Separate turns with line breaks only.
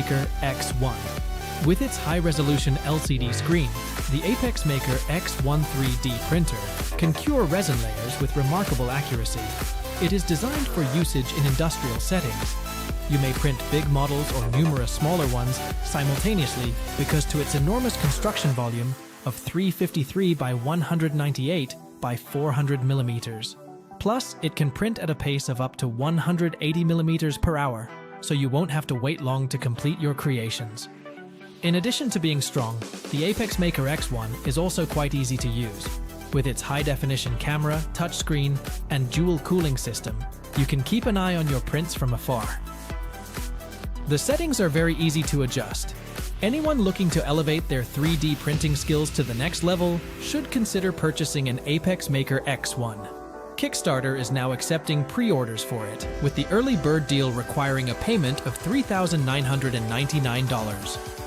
Maker X1. With its high-resolution LCD screen, the Apex Maker X1 3D printer can cure resin layers with remarkable accuracy. It is designed for usage in industrial settings. You may print big models or numerous smaller ones simultaneously because to its enormous construction volume of 353 by 198 by 400 millimeters. Plus, it can print at a pace of up to 180 millimeters per hour, so you won't have to wait long to complete your creations. In addition to being strong, the Apex Maker X1 is also quite easy to use. With its high-definition camera, touchscreen, and dual cooling system, you can keep an eye on your prints from afar. The settings are very easy to adjust. Anyone looking to elevate their 3D printing skills to the next level should consider purchasing an Apex Maker X1. Kickstarter is now accepting pre-orders for it, with the early bird deal requiring a payment of $3,999.